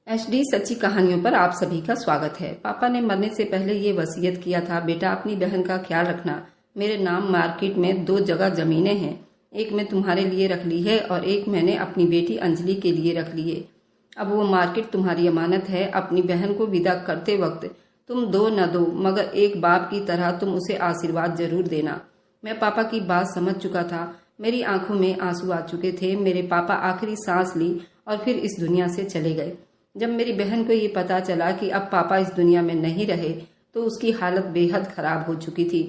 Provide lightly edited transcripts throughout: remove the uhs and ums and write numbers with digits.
HD सच्ची कहानियों पर आप सभी का स्वागत है। पापा ने मरने से पहले ये वसीयत किया था, बेटा अपनी बहन का ख्याल रखना। मेरे नाम मार्केट में 2 जगह जमीनें हैं, एक मैं तुम्हारे लिए रख ली है और एक मैंने अपनी बेटी अंजलि के लिए रख ली है। अब वो मार्केट तुम्हारी अमानत है। अपनी बहन को विदा करते वक्त तुम दो न दो, मगर एक बाप की तरह तुम उसे आशीर्वाद जरूर देना। मैं पापा की बात समझ चुका था। मेरी आंखों में आंसू आ चुके थे। मेरे पापा आखिरी सांस ली और फिर इस दुनिया से चले गए। जब मेरी बहन को ये पता चला कि अब पापा इस दुनिया में नहीं रहे तो उसकी हालत बेहद खराब हो चुकी थी।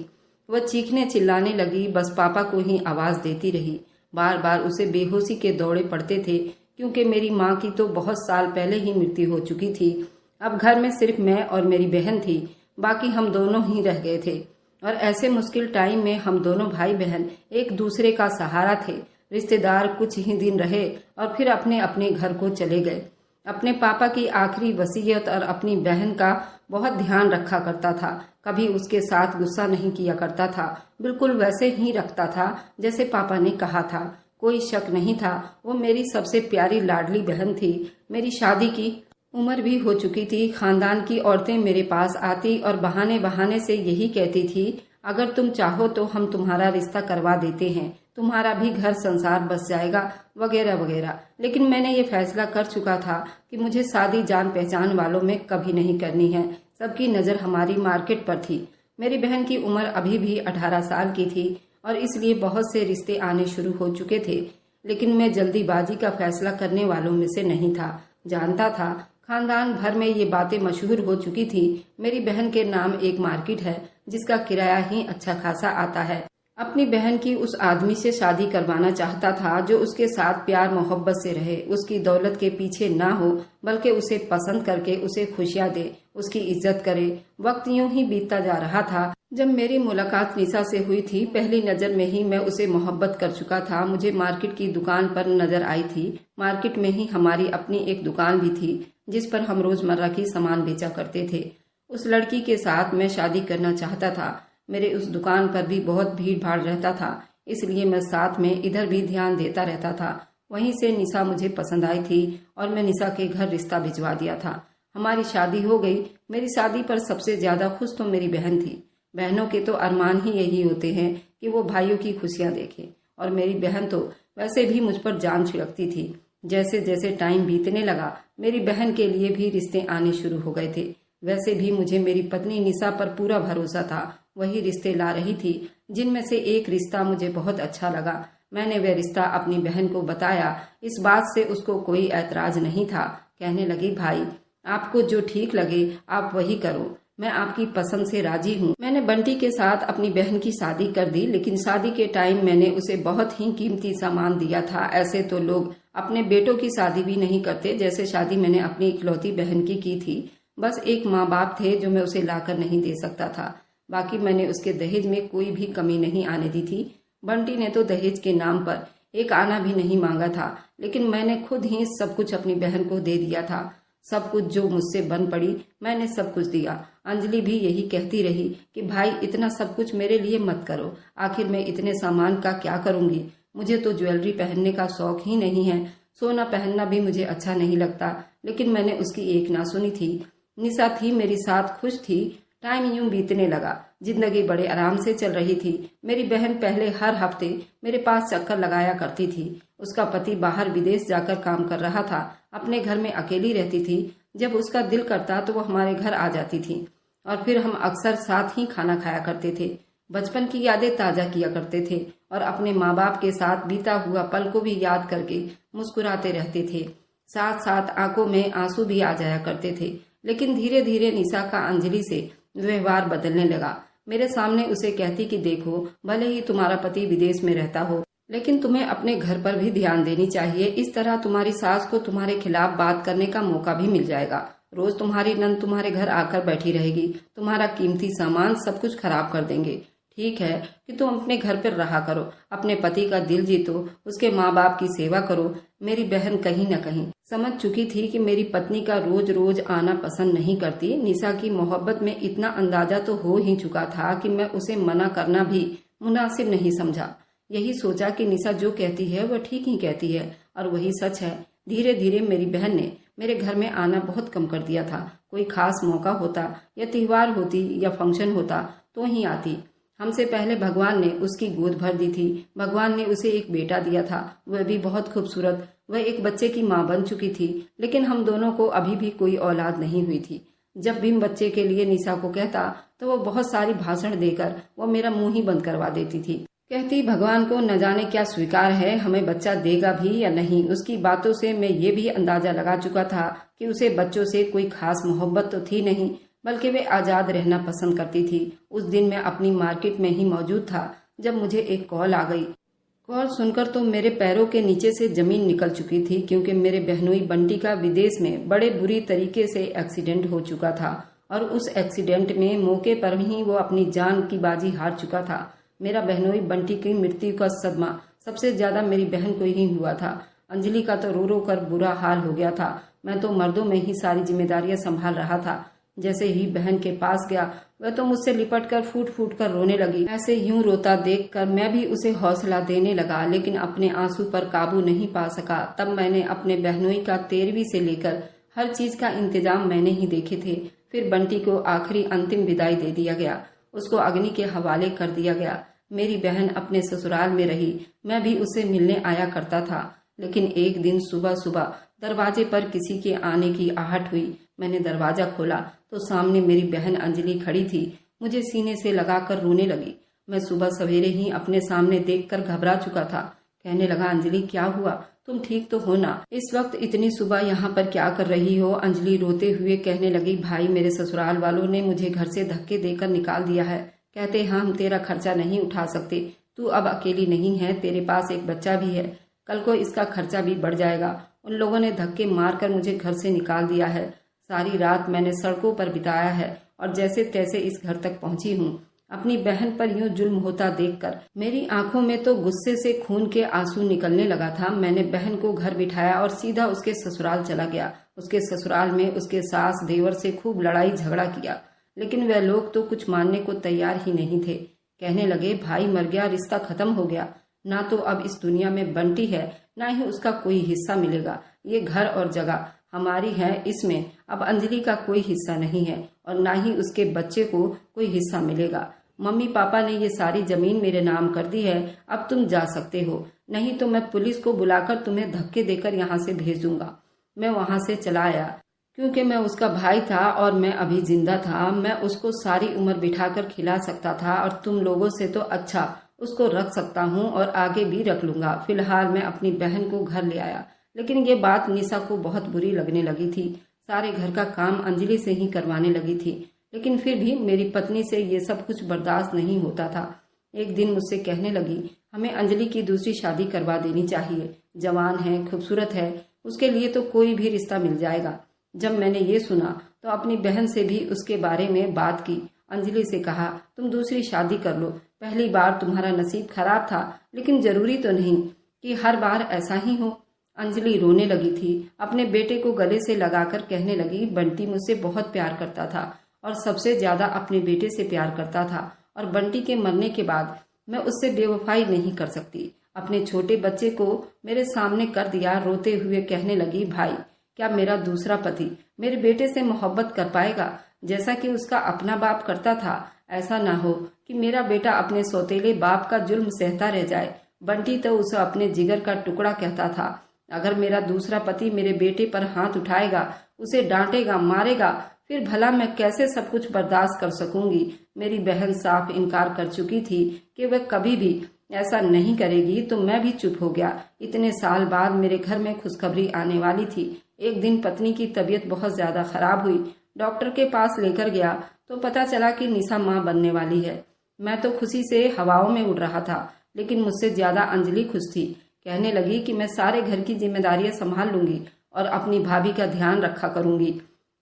वह चीखने चिल्लाने लगी, बस पापा को ही आवाज देती रही। बार बार उसे बेहोशी के दौरे पड़ते थे, क्योंकि मेरी माँ की तो बहुत साल पहले ही मृत्यु हो चुकी थी। अब घर में सिर्फ मैं और मेरी बहन थी, बाकी हम दोनों ही रह गए थे। और ऐसे मुश्किल टाइम में हम दोनों भाई बहन एक दूसरे का सहारा थे। रिश्तेदार कुछ ही दिन रहे और फिर अपने अपने घर को चले गए। अपने पापा की आखिरी वसीयत और अपनी बहन का बहुत ध्यान रखा करता था। कभी उसके साथ गुस्सा नहीं किया करता था, बिल्कुल वैसे ही रखता था जैसे पापा ने कहा था। कोई शक नहीं था, वो मेरी सबसे प्यारी लाडली बहन थी। मेरी शादी की उम्र भी हो चुकी थी। खानदान की औरतें मेरे पास आती और बहाने बहाने से यही कहती थी, अगर तुम चाहो तो हम तुम्हारा रिश्ता करवा देते हैं, तुम्हारा भी घर संसार बस जाएगा, वगैरह वगैरह। लेकिन मैंने ये फैसला कर चुका था कि मुझे शादी जान पहचान वालों में कभी नहीं करनी है। सबकी नज़र हमारी मार्केट पर थी। मेरी बहन की उम्र अभी भी 18 साल की थी और इसलिए बहुत से रिश्ते आने शुरू हो चुके थे। लेकिन मैं जल्दीबाजी का फैसला करने वालों में से नहीं था। जानता था, खानदान भर में ये बातें मशहूर हो चुकी थी, मेरी बहन के नाम एक मार्केट है जिसका किराया ही अच्छा खासा आता है। अपनी बहन की उस आदमी से शादी करवाना चाहता था जो उसके साथ प्यार मोहब्बत से रहे, उसकी दौलत के पीछे ना हो, बल्कि उसे पसंद करके उसे खुशियां दे, उसकी इज्जत करे। वक्त यूं ही बीतता जा रहा था। जब मेरी मुलाकात निशा से हुई थी, पहली नजर में ही मैं उसे मोहब्बत कर चुका था। मुझे मार्केट की दुकान पर नजर आई थी। मार्केट में ही हमारी अपनी एक दुकान भी थी जिस पर हम रोजमर्रा की सामान बेचा करते थे। उस लड़की के साथ मैं शादी करना चाहता था। मेरे उस दुकान पर भी बहुत भीड़ भाड़ रहता था, इसलिए मैं साथ में इधर भी ध्यान देता रहता था। वहीं से निशा मुझे पसंद आई थी और मैं निशा के घर रिश्ता भिजवा दिया था। हमारी शादी हो गई। मेरी शादी पर सबसे ज्यादा खुश तो मेरी बहन थी। बहनों के तो अरमान ही यही होते हैं कि वो भाइयों की खुशियां देखें, और मेरी बहन तो वैसे भी मुझ पर जान छिड़कती थी। जैसे जैसे टाइम बीतने लगा, मेरी बहन के लिए भी रिश्ते आने शुरू हो गए थे। वैसे भी मुझे मेरी पत्नी निशा पर पूरा भरोसा था। वही रिश्ते ला रही थी, जिनमें से एक रिश्ता मुझे बहुत अच्छा लगा। मैंने वह रिश्ता अपनी बहन को बताया। इस बात से उसको कोई ऐतराज नहीं था। कहने लगी, भाई आपको जो ठीक लगे आप वही करो, मैं आपकी पसंद से राजी हूँ। मैंने बंटी के साथ अपनी बहन की शादी कर दी, लेकिन शादी के टाइम मैंने उसे बहुत ही कीमती सामान दिया था। ऐसे तो लोग अपने बेटों की शादी भी नहीं करते, जैसे शादी मैंने अपनी इकलौती बहन की थी। बस एक माँ बाप थे जो मैं उसे लाकर नहीं दे सकता था। बाकी मैंने उसके दहेज में कोई भी कमी नहीं आने दी थी। बंटी ने तो दहेज के नाम पर एक आना भी नहीं मांगा था, लेकिन मैंने खुद ही सब कुछ अपनी बहन को दे दिया था। सब कुछ जो मुझसे बन पड़ी मैंने सब कुछ दिया। अंजलि भी यही कहती रही कि भाई इतना सब कुछ मेरे लिए मत करो, आखिर मैं इतने सामान का क्या करूंगी। मुझे तो ज्वेलरी पहनने का शौक ही नहीं है, सोना पहनना भी मुझे अच्छा नहीं लगता। लेकिन मैंने उसकी एक ना सुनी थी। निशा थी मेरी साथ, खुश थी। टाइम यूं बीतने लगा, जिंदगी बड़े आराम से चल रही थी। मेरी बहन पहले हर हफ्ते मेरे पास चक्कर लगाया करती थी। उसका पति बाहर विदेश जाकर काम कर रहा था, अपने घर में अकेली रहती थी। जब उसका दिल करता तो वो हमारे घर आ जाती थी और फिर हम अक्सर साथ ही खाना खाया करते थे। बचपन की यादें ताजा किया करते थे और अपने माँ बाप के साथ बीता हुआ पल को भी याद करके मुस्कुराते रहते थे। साथ साथ आंखों में आंसू भी आ जाया करते थे। लेकिन धीरे धीरे निशा का अंजलि से व्यवहार बदलने लगा। मेरे सामने उसे कहती कि देखो, भले ही तुम्हारा पति विदेश में रहता हो, लेकिन तुम्हें अपने घर पर भी ध्यान देनी चाहिए। इस तरह तुम्हारी सास को तुम्हारे खिलाफ बात करने का मौका भी मिल जाएगा। रोज तुम्हारी नंद तुम्हारे घर आकर बैठी रहेगी, तुम्हारा कीमती सामान सब कुछ खराब कर देंगे। ठीक है कि तुम अपने घर पर रहा करो, अपने पति का दिल जीतो, उसके माँ बाप की सेवा करो। मेरी बहन कहीं न कहीं समझ चुकी थी कि मेरी पत्नी का रोज रोज आना पसंद नहीं करती। निशा की मोहब्बत में इतना अंदाजा तो हो ही चुका था कि मैं उसे मना करना भी मुनासिब नहीं समझा। यही सोचा कि निशा जो कहती है वह ठीक ही कहती है और वही सच है। धीरे धीरे मेरी बहन ने मेरे घर में आना बहुत कम कर दिया था। कोई खास मौका होता या त्योहार होती या फंक्शन होता तो ही आती। हमसे पहले भगवान ने उसकी गोद भर दी थी। भगवान ने उसे एक बेटा दिया था, वह भी बहुत खूबसूरत। वह एक बच्चे की माँ बन चुकी थी, लेकिन हम दोनों को अभी भी कोई औलाद नहीं हुई थी। जब भी बच्चे के लिए निशा को कहता तो वो बहुत सारी भाषण देकर वो मेरा मुंह ही बंद करवा देती थी। कहती भगवान को न जाने क्या स्वीकार है, हमें बच्चा देगा भी या नहीं। उसकी बातों से मैं ये भी अंदाजा लगा चुका था कि उसे बच्चों से कोई खास मोहब्बत तो थी नहीं, बल्कि वे आजाद रहना पसंद करती थी। उस दिन मैं अपनी मार्केट में ही मौजूद था जब मुझे एक कॉल आ गई। कॉल सुनकर तो मेरे पैरों के नीचे से जमीन निकल चुकी थी, क्योंकि मेरे बहनोई बंटी का विदेश में बड़े बुरी तरीके से एक्सीडेंट हो चुका था और उस एक्सीडेंट में मौके पर ही वो अपनी जान की बाजी हार चुका था। मेरा बहनोई बंटी की मृत्यु का सदमा सबसे ज्यादा मेरी बहन को ही हुआ था। अंजलि का तो रो रो कर बुरा हाल हो गया था। मैं तो मर्दों में ही सारी जिम्मेदारियां संभाल रहा था। जैसे ही बहन के पास गया वह तो मुझसे लिपट कर फूट फूट कर रोने लगी। ऐसे यूं रोता देखकर मैं भी उसे हौसला देने लगा, लेकिन अपने आंसू पर काबू नहीं पा सका। तब मैंने अपने बहनोई का 13वीं से लेकर हर चीज का इंतजाम मैंने ही देखे थे। फिर बंटी को आखिरी अंतिम विदाई दे दिया गया, उसको अग्नि के हवाले कर दिया गया। मेरी बहन अपने ससुराल में रही, मैं भी उसे मिलने आया करता था। लेकिन एक दिन सुबह सुबह दरवाजे पर किसी के आने की आहट हुई। मैंने दरवाजा खोला तो सामने मेरी बहन अंजलि खड़ी थी, मुझे सीने से लगाकर रोने लगी। मैं सुबह सवेरे ही अपने सामने देखकर घबरा चुका था। कहने लगा, अंजलि क्या हुआ, तुम ठीक तो हो ना? इस वक्त इतनी सुबह यहाँ पर क्या कर रही हो? अंजलि रोते हुए कहने लगी, भाई मेरे ससुराल वालों ने मुझे घर से धक्के देकर निकाल दिया है। कहते हैं हम तेरा खर्चा नहीं उठा सकते, तू अब अकेली नहीं है, तेरे पास एक बच्चा भी है, कल को इसका खर्चा भी बढ़ जाएगा। उन लोगों ने धक्के मारकर मुझे घर से निकाल दिया है। सारी रात मैंने सड़कों पर बिताया है और जैसे तैसे इस घर तक पहुंची हूँ। अपनी बहन पर यूं जुल्म होता देखकर मेरी आंखों में तो गुस्से से खून के आंसू निकलने लगा था। मैंने बहन को घर बिठाया और सीधा उसके ससुराल चला गया। उसके ससुराल में उसके सास देवर से खूब लड़ाई झगड़ा किया, लेकिन वह लोग तो कुछ मानने को तैयार ही नहीं थे। कहने लगे, भाई मर गया, रिश्ता खत्म हो गया, ना तो अब इस दुनिया में बंटी है, ना ही उसका कोई हिस्सा मिलेगा। ये घर और जगह हमारी है, इसमें अब अंजलि का कोई हिस्सा नहीं है और ना ही उसके बच्चे को कोई हिस्सा मिलेगा। मम्मी पापा ने ये सारी जमीन मेरे नाम कर दी है, अब तुम जा सकते हो, नहीं तो मैं पुलिस को बुलाकर तुम्हें धक्के देकर यहाँ से भेज दूंगा। मैं वहाँ से चला आया, क्योंकि मैं उसका भाई था और मैं अभी जिंदा था। मैं उसको सारी उम्र बिठाकर खिला सकता था और तुम लोगों से तो अच्छा उसको रख सकता हूँ और आगे भी रख लूंगा। फिलहाल मैं अपनी बहन को घर ले आया, लेकिन ये बात निशा को बहुत बुरी लगने लगी थी। सारे घर का काम अंजलि से ही करवाने लगी थी, लेकिन फिर भी मेरी पत्नी से ये सब कुछ बर्दाश्त नहीं होता था। एक दिन मुझसे कहने लगी, हमें अंजलि की दूसरी शादी करवा देनी चाहिए, जवान है, खूबसूरत है, उसके लिए तो कोई भी रिश्ता मिल जाएगा। जब मैंने ये सुना तो अपनी बहन से भी उसके बारे में बात की। अंजलि से कहा, तुम दूसरी शादी कर लो, पहली बार तुम्हारा नसीब खराब था, लेकिन जरूरी तो नहीं कि हर बार ऐसा ही हो। अंजलि रोने लगी थी, अपने बेटे को गले से लगाकर कहने लगी, बंटी मुझसे बहुत प्यार करता था और सबसे ज्यादा अपने बेटे से प्यार करता था, और बंटी के मरने के बाद मैं उससे बेवफाई नहीं कर सकती। अपने छोटे बच्चे को मेरे सामने कर दिया। रोते हुए कहने लगी, भाई क्या मेरा दूसरा पति मेरे बेटे से मोहब्बत कर पाएगा जैसा कि उसका अपना बाप करता था? ऐसा ना हो कि मेरा बेटा अपने सौतेले बाप का जुल्म सहता रह जाए। बंटी तो उसे अपने जिगर का टुकड़ा कहता था। अगर मेरा दूसरा पति मेरे बेटे पर हाथ उठाएगा, उसे डांटेगा, मारेगा, फिर भला मैं कैसे सब कुछ बर्दाश्त कर सकूंगी? मेरी बहन साफ इनकार कर चुकी थी कि वह कभी भी ऐसा नहीं करेगी, तो मैं भी चुप हो गया। इतने साल बाद मेरे घर में खुशखबरी आने वाली थी। एक दिन पत्नी की तबीयत बहुत ज्यादा खराब हुई। डॉक्टर के पास लेकर गया तो पता चला कि निशा माँ बनने वाली है। मैं तो खुशी से हवाओं में उड़ रहा था, लेकिन मुझसे ज्यादा अंजलि खुश थी। कहने लगी कि मैं सारे घर की जिम्मेदारियां संभाल लूंगी और अपनी भाभी का ध्यान रखा करूंगी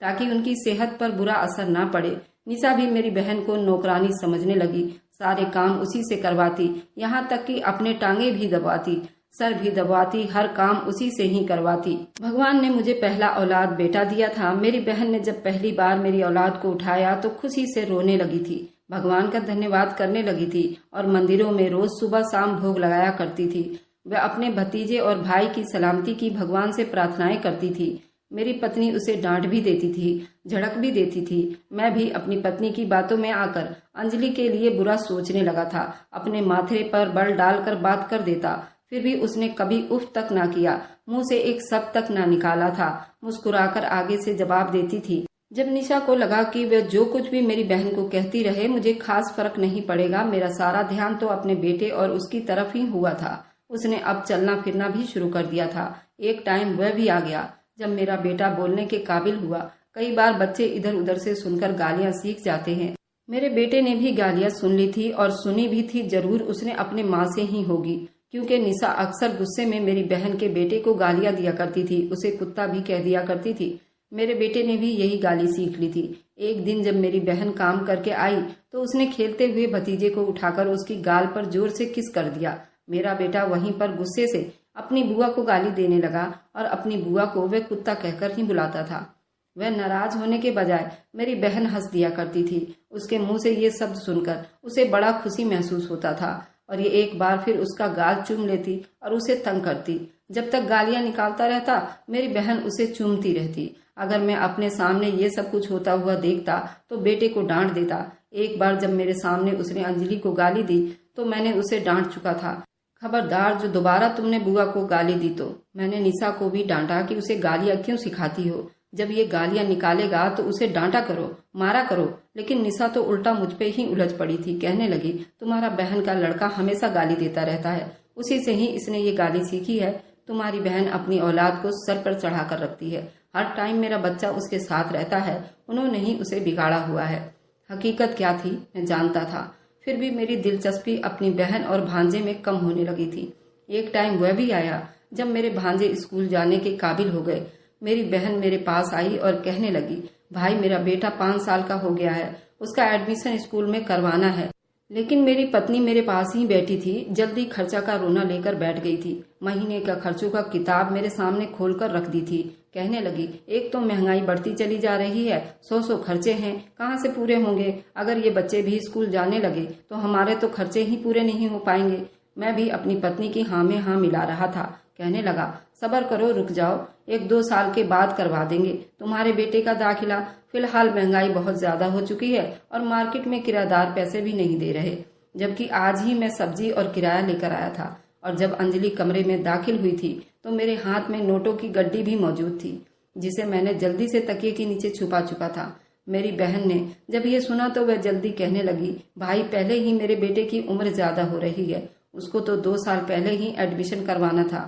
ताकि उनकी सेहत पर बुरा असर ना पड़े। निशा भी मेरी बहन को नौकरानी समझने लगी, सारे काम उसी से करवाती, यहाँ तक कि अपने टांगे भी दबाती, सर भी दबाती, हर काम उसी से ही करवाती। भगवान ने मुझे पहला औलाद बेटा दिया था। मेरी बहन ने जब पहली बार मेरी औलाद को उठाया तो खुशी से रोने लगी थी, भगवान का धन्यवाद करने लगी थी और मंदिरों में रोज सुबह शाम भोग लगाया करती थी। वह अपने भतीजे और भाई की सलामती की भगवान से प्रार्थनाएं करती थी। मेरी पत्नी उसे डांट भी देती थी, झड़क भी देती थी। मैं भी अपनी पत्नी की बातों में आकर अंजलि के लिए बुरा सोचने लगा था। अपने माथे पर बल डालकर बात कर देता, फिर भी उसने कभी उफ तक ना किया, मुंह से एक शब्द तक ना निकाला था। मुस्कुराकर आगे से जवाब देती थी। जब निशा को लगा कि वह जो कुछ भी मेरी बहन को कहती रहे मुझे खास फर्क नहीं पड़ेगा, मेरा सारा ध्यान तो अपने बेटे और उसकी तरफ ही हुआ था। उसने अब चलना फिरना भी शुरू कर दिया था। एक टाइम वह भी आ गया जब मेरा बेटा बोलने के काबिल हुआ। कई बार बच्चे इधर उधर से सुनकर गालियां सीख जाते हैं। मेरे बेटे ने भी गालियां सुन ली थी और सुनी भी थी जरूर उसने अपने माँ से ही होगी, क्योंकि निशा अक्सर गुस्से में मेरी बहन के बेटे को गालियां दिया करती थी, उसे कुत्ता भी कह दिया करती थी। मेरे बेटे ने भी यही गाली सीख ली थी। एक दिन जब मेरी बहन काम करके आई तो उसने खेलते हुए भतीजे को उठाकर उसकी गाल पर जोर से किस कर दिया। मेरा बेटा वहीं पर गुस्से से अपनी बुआ को गाली देने लगा और अपनी बुआ को वह कुत्ता कहकर ही बुलाता था। वह नाराज होने के बजाय मेरी बहन हंस दिया करती थी। उसके मुंह से ये शब्द सुनकर उसे बड़ा खुशी महसूस होता था और ये एक बार फिर उसका गाल चूम लेती और उसे तंग करती। जब तक गालियां निकालता रहता मेरी बहन उसे चूमती रहती। अगर मैं अपने सामने ये सब कुछ होता हुआ देखता तो बेटे को डांट देता। एक बार जब मेरे सामने उसने अंजलि को गाली दी तो मैंने उसे डांट चुका था। खबरदार, जो दोबारा तुमने बुआ को गाली दी तो। मैंने निशा को भी डांटा कि उसे गालियां क्यों सिखाती हो। जब ये गालियां निकालेगा तो उसे डांटा करो, मारा करो। लेकिन निशा तो उल्टा मुझ पे ही उलझ पड़ी थी। कहने लगी, तुम्हारा बहन का लड़का हमेशा गाली देता रहता है, उसी से ही इसने ये गाली सीखी है। तुम्हारी बहन अपनी औलाद को सर पर चढ़ा कर रखती है। हर टाइम मेरा बच्चा उसके साथ रहता है, उन्होंने ही उसे बिगाड़ा हुआ है। हकीकत क्या थी मैं जानता था, फिर भी मेरी दिलचस्पी अपनी बहन और भांजे में कम होने लगी थी। एक टाइम वह भी आया जब मेरे भांजे स्कूल जाने के काबिल हो गए। मेरी बहन मेरे पास आई और कहने लगी, भाई मेरा बेटा 5 साल का हो गया है, उसका एडमिशन स्कूल में करवाना है। लेकिन मेरी पत्नी मेरे पास ही बैठी थी, जल्दी खर्चा का रोना लेकर बैठ गई थी। महीने का खर्चों का किताब मेरे सामने खोलकर रख दी थी। कहने लगी, एक तो महंगाई बढ़ती चली जा रही है, 100 खर्चे हैं, कहाँ से पूरे होंगे। अगर ये बच्चे भी स्कूल जाने लगे तो हमारे तो खर्चे ही पूरे नहीं हो पाएंगे। मैं भी अपनी पत्नी की हाँ में हाँ मिला रहा था। कहने लगा, सब्र करो, रुक जाओ, 1-2 साल के बाद करवा देंगे तुम्हारे बेटे का दाखिला। फिलहाल महंगाई बहुत ज्यादा हो चुकी है और मार्केट में किराएदार पैसे भी नहीं दे रहे। जबकि आज ही मैं सब्जी और किराया लेकर आया था और जब अंजलि कमरे में दाखिल हुई थी तो मेरे हाथ में नोटों की गड्डी भी मौजूद थी, जिसे मैंने जल्दी से तकिए के नीचे छुपा चुका था। मेरी बहन ने जब ये सुना तो वह जल्दी कहने लगी, भाई पहले ही मेरे बेटे की उम्र ज्यादा हो रही है, उसको तो 2 साल पहले ही एडमिशन करवाना था,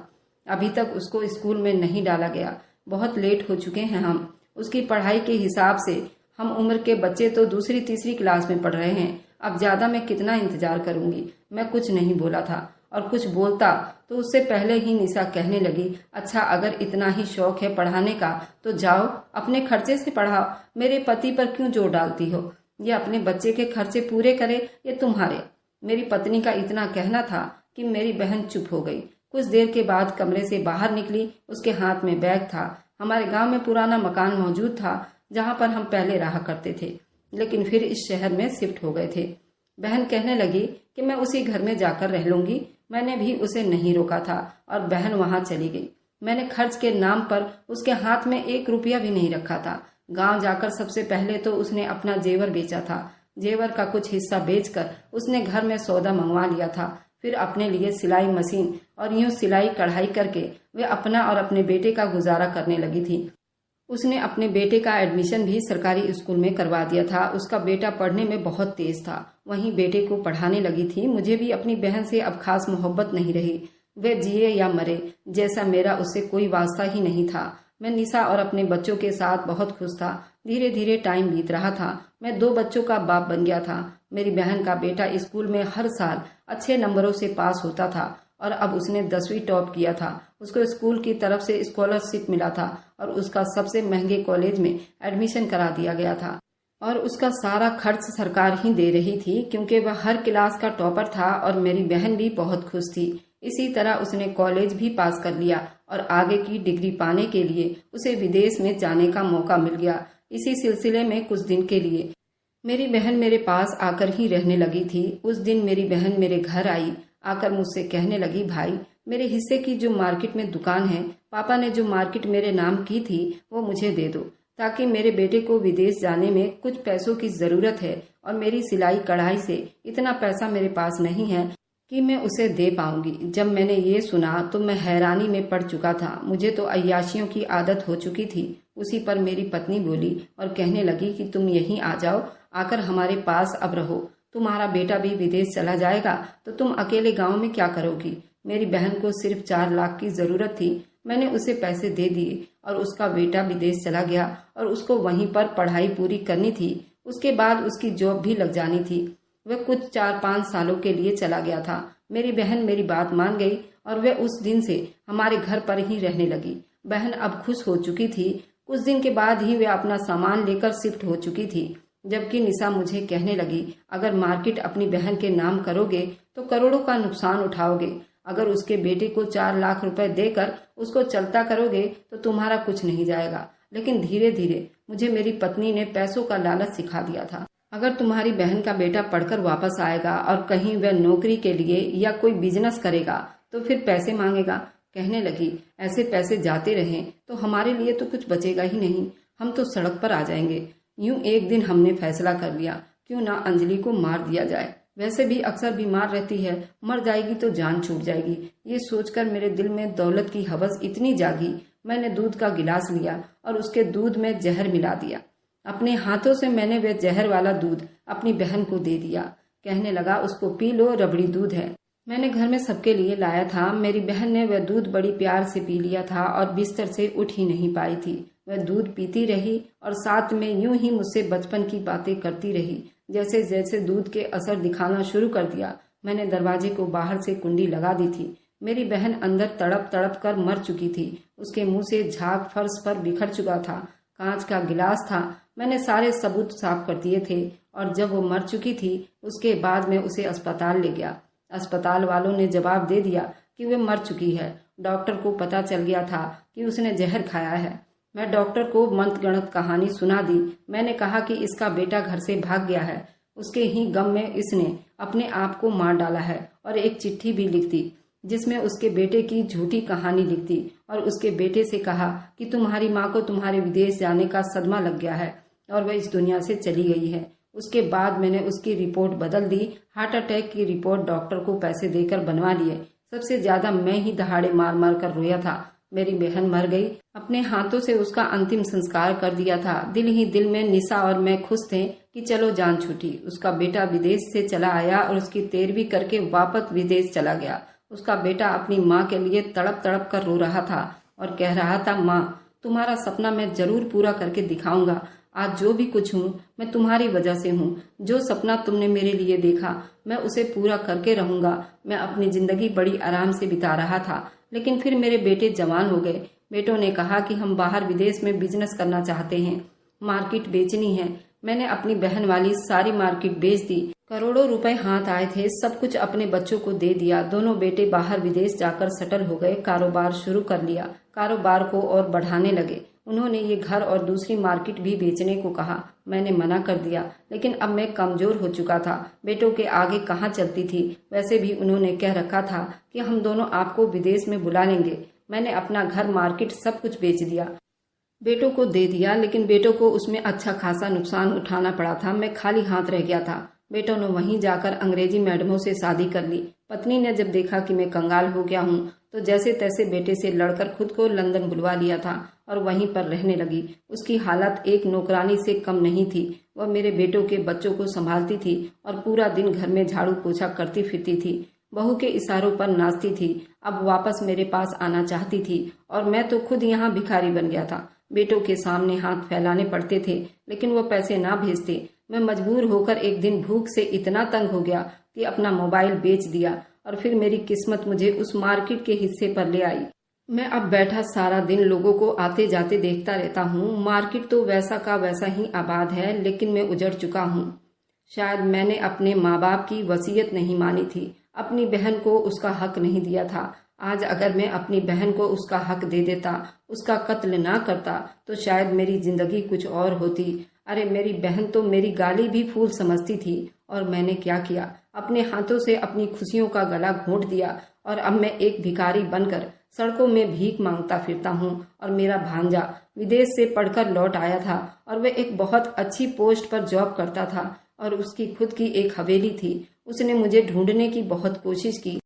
अभी तक उसको स्कूल में नहीं डाला गया। बहुत लेट हो चुके हैं हम। उसकी पढ़ाई के हिसाब से हम उम्र के बच्चे तो 2-3 क्लास में पढ़ रहे हैं। अब ज्यादा मैं कितना इंतजार करूंगी। मैं कुछ नहीं बोला था और कुछ बोलता तो उससे पहले ही निशा कहने लगी, अच्छा अगर इतना ही शौक है पढ़ाने का तो जाओ अपने खर्चे से पढ़ाओ, मेरे पति पर क्यों जोर डालती हो। ये अपने बच्चे के खर्चे पूरे करे ये तुम्हारे। मेरी पत्नी का इतना कहना था कि मेरी बहन चुप हो गई। कुछ देर के बाद कमरे से बाहर निकली, उसके हाथ में बैग था। हमारे गांव में पुराना मकान मौजूद था जहां पर हम पहले रहा करते थे, लेकिन फिर इस शहर में शिफ्ट हो गए थे। बहन कहने लगी कि मैं उसी घर में जाकर रह लूंगी। मैंने भी उसे नहीं रोका था और बहन वहां चली गई। मैंने खर्च के नाम पर उसके हाथ में 1 रुपया भी नहीं रखा था। गांव जाकर सबसे पहले तो उसने अपना जेवर बेचा था। जेवर का कुछ हिस्सा बेचकर उसने घर में सौदा मंगवा लिया था। फिर अपने लिए सिलाई मशीन और यूं सिलाई कढ़ाई करके वे अपना और अपने बेटे का गुजारा करने लगी थी। उसने अपने बेटे का एडमिशन भी सरकारी स्कूल में करवा दिया था। उसका बेटा पढ़ने में बहुत तेज था, वहीं बेटे को पढ़ाने लगी थी। मुझे भी अपनी बहन से अब खास मोहब्बत नहीं रही। वे जिए या मरे जैसा मेरा उससे कोई वास्ता ही नहीं था। मैं निशा और अपने बच्चों के साथ बहुत खुश था। धीरे धीरे टाइम बीत रहा था। मैं 2 बच्चों का बाप बन गया था। मेरी बहन का बेटा स्कूल में हर साल अच्छे नंबरों से पास होता था और अब उसने 10वीं टॉप किया था। उसको स्कूल की तरफ से स्कॉलरशिप मिला था और उसका सबसे महंगे कॉलेज में एडमिशन करा दिया गया था और उसका सारा खर्च सरकार ही दे रही थी, क्योंकि वह हर क्लास का टॉपर था और मेरी बहन भी बहुत खुश थी। इसी तरह उसने कॉलेज भी पास कर लिया और आगे की डिग्री पाने के लिए उसे विदेश में जाने का मौका मिल गया। इसी सिलसिले में कुछ दिन के लिए मेरी बहन मेरे पास आकर ही रहने लगी थी। उस दिन मेरी बहन मेरे घर आई, आकर मुझसे कहने लगी, भाई मेरे हिस्से की जो मार्केट में दुकान है, पापा ने जो मार्केट मेरे नाम की थी, वो मुझे दे दो, ताकि मेरे बेटे को विदेश जाने में कुछ पैसों की जरूरत है और मेरी सिलाई कढ़ाई से इतना पैसा मेरे पास नहीं है कि मैं उसे दे पाऊंगी। जब मैंने ये सुना तो मैं हैरानी में पड़ चुका था। मुझे तो अय्याशियों की आदत हो चुकी थी। उसी पर मेरी पत्नी बोली और कहने लगी कि तुम यहीं आ जाओ, आकर हमारे पास अब रहो। तुम्हारा बेटा भी विदेश चला जाएगा तो तुम अकेले गांव में क्या करोगी। मेरी बहन को सिर्फ 4 लाख की जरूरत थी। मैंने उसे पैसे दे दिए और उसका बेटा विदेश चला गया और उसको वहीं पर पढ़ाई पूरी करनी थी। उसके बाद उसकी जॉब भी लग जानी थी। वह कुछ 4-5 सालों के लिए चला गया था। मेरी बहन मेरी बात मान गई और वह उस दिन से हमारे घर पर ही रहने लगी। बहन अब खुश हो चुकी थी। कुछ दिन के बाद ही वह अपना सामान लेकर शिफ्ट हो चुकी थी। जबकि निशा मुझे कहने लगी, अगर मार्केट अपनी बहन के नाम करोगे तो करोड़ों का नुकसान उठाओगे। अगर उसके बेटे को 4 लाख रुपए देकर उसको चलता करोगे तो तुम्हारा कुछ नहीं जाएगा। लेकिन धीरे धीरे मुझे मेरी पत्नी ने पैसों का लालच सिखा दिया था। अगर तुम्हारी बहन का बेटा पढ़कर वापस आएगा और कहीं वह नौकरी के लिए या कोई बिजनेस करेगा तो फिर पैसे मांगेगा। कहने लगी, ऐसे पैसे जाते रहें तो हमारे लिए तो कुछ बचेगा ही नहीं, हम तो सड़क पर आ जाएंगे। यूं एक दिन हमने फैसला कर लिया, क्यों ना अंजलि को मार दिया जाए। वैसे भी अक्सर बीमार रहती है, मर जाएगी तो जान छूट जाएगी। ये सोचकर मेरे दिल में दौलत की हवस इतनी जागी, मैंने दूध का गिलास लिया और उसके दूध में जहर मिला दिया। अपने हाथों से मैंने वह जहर वाला दूध अपनी बहन को दे दिया। कहने लगा, उसको पी लो, रबड़ी दूध है। मैंने घर में सबके लिए लाया था। मेरी बहन ने वह दूध बड़ी प्यार से पी लिया था और बिस्तर से उठ ही नहीं पाई थी। वह दूध पीती रही और साथ में यूं ही मुझसे बचपन की बातें करती रही। जैसे जैसे दूध के असर दिखाना शुरू कर दिया, मैंने दरवाजे को बाहर से कुंडी लगा दी थी। मेरी बहन अंदर तड़प तड़प कर मर चुकी थी। उसके मुंह से झाग फर्श पर बिखर चुका था। कांच का गिलास था। मैंने सारे सबूत साफ कर दिए थे और जब वो मर चुकी थी उसके बाद मैं उसे अस्पताल ले गया। अस्पताल वालों ने जवाब दे दिया कि वह मर चुकी है। डॉक्टर को पता चल गया था कि उसने जहर खाया है। मैं डॉक्टर को मंत्रगणित कहानी सुना दी। मैंने कहा कि इसका बेटा घर से भाग गया है। उसके ही गम में इसने अपने आप को मार डाला है और एक चिट्ठी भी लिख दी जिसमें उसके बेटे की झूठी कहानी लिख दी और उसके बेटे से कहा कि तुम्हारी माँ को तुम्हारे विदेश जाने का सदमा लग गया है और वह इस दुनिया से चली गई है। उसके बाद मैंने उसकी रिपोर्ट बदल दी। हार्ट अटैक की रिपोर्ट डॉक्टर को पैसे देकर बनवा लिए। सबसे ज्यादा मैं ही दहाड़े मार मार कर रोया था। मेरी बहन मर गई। अपने हाथों से उसका अंतिम संस्कार कर दिया था। दिल ही दिल में निशा और मैं खुश थे कि चलो जान छूटी। उसका बेटा विदेश से चला आया और उसकी 13वीं करके वापस विदेश चला गया। उसका बेटा अपनी माँ के लिए तड़प तड़प कर रो रहा था और कह रहा था, माँ तुम्हारा सपना मैं जरूर पूरा करके दिखाऊंगा। आज जो भी कुछ हूँ मैं तुम्हारी वजह से हूँ। जो सपना तुमने मेरे लिए देखा मैं उसे पूरा करके रहूंगा। मैं अपनी जिंदगी बड़ी आराम से बिता रहा था, लेकिन फिर मेरे बेटे जवान हो गए। बेटों ने कहा कि हम बाहर विदेश में बिजनेस करना चाहते हैं, मार्केट बेचनी है। मैंने अपनी बहन वाली सारी मार्केट बेच दी। करोड़ों रुपए हाथ आए थे, सब कुछ अपने बच्चों को दे दिया। दोनों बेटे बाहर विदेश जाकर सेटल हो गए। कारोबार शुरू कर लिया। कारोबार को और बढ़ाने लगे। उन्होंने ये घर और दूसरी मार्केट भी बेचने को कहा। मैंने मना कर दिया, लेकिन अब मैं कमजोर हो चुका था। बेटों के आगे कहाँ चलती थी। वैसे भी उन्होंने कह रखा था कि हम दोनों आपको विदेश में बुला लेंगे। मैंने अपना घर, मार्केट सब कुछ बेच दिया, बेटों को दे दिया, लेकिन बेटों को उसमें अच्छा खासा नुकसान उठाना पड़ा था। मैं खाली हाथ रह गया था। बेटों ने वहीं जाकर अंग्रेजी मैडमों से शादी कर ली। पत्नी ने जब देखा कि मैं कंगाल हो गया हूँ तो जैसे तैसे बेटे से लड़कर खुद को लंदन बुलवा लिया था और वहीं पर रहने लगी। उसकी हालत एक नौकरानी से कम नहीं थी। वह मेरे बेटों के बच्चों को संभालती थी और पूरा दिन घर में झाड़ू पोछा करती फिरती थी। बहू के इशारों पर नाचती थी। अब वापस मेरे पास आना चाहती थी और मैं तो खुद यहाँ भिखारी बन गया था। बेटों के सामने हाथ फैलाने पड़ते थे, लेकिन वो पैसे ना भेजते। मैं मजबूर होकर एक दिन भूख से इतना तंग हो गया कि अपना मोबाइल बेच दिया और फिर मेरी किस्मत मुझे उस मार्केट के हिस्से पर ले आई। मैं अब बैठा सारा दिन लोगों को आते जाते देखता रहता हूँ। मार्केट तो वैसा का वैसा ही आबाद है, लेकिन मैं उजड़ चुका हूँ। शायद मैंने अपने माँ बाप की वसीयत नहीं मानी थी, अपनी बहन को उसका हक नहीं दिया था। आज अगर मैं अपनी बहन को उसका हक दे देता, उसका कत्ल ना करता, तो शायद मेरी जिंदगी कुछ और होती। अरे मेरी बहन तो मेरी गाली भी फूल समझती थी और मैंने क्या किया, अपने हाथों से अपनी खुशियों का गला घोंट दिया और अब मैं एक भिखारी बनकर सड़कों में भीख मांगता फिरता हूँ। और मेरा भांजा विदेश से पढ़कर लौट आया था और वह एक बहुत अच्छी पोस्ट पर जॉब करता था और उसकी खुद की एक हवेली थी। उसने मुझे ढूंढने की बहुत कोशिश की,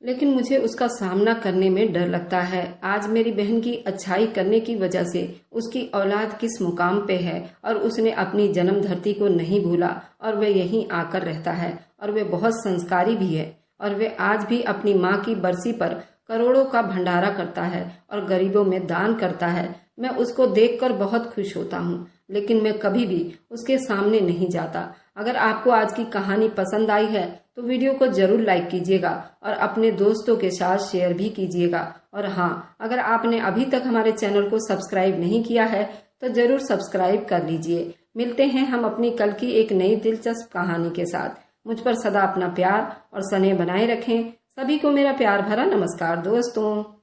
लेकिन मुझे उसका सामना करने में डर लगता है। आज मेरी बहन की अच्छाई करने की वजह से उसकी औलाद किस मुकाम पे है और उसने अपनी जन्म धरती को नहीं भूला और वह यहीं आकर रहता है और वह बहुत संस्कारी भी है और वह आज भी अपनी माँ की बरसी पर करोड़ों का भंडारा करता है और गरीबों में दान करता है। मैं उसको देखकर बहुत खुश होता हूँ, लेकिन मैं कभी भी उसके सामने नहीं जाता। अगर आपको आज की कहानी पसंद आई है तो वीडियो को जरूर लाइक कीजिएगा और अपने दोस्तों के साथ शेयर भी कीजिएगा। और हाँ, अगर आपने अभी तक हमारे चैनल को सब्सक्राइब नहीं किया है तो जरूर सब्सक्राइब कर लीजिए। मिलते हैं हम अपनी कल की एक नई दिलचस्प कहानी के साथ। मुझ पर सदा अपना प्यार और स्नेह बनाए रखें। सभी को मेरा प्यार भरा नमस्कार दोस्तों।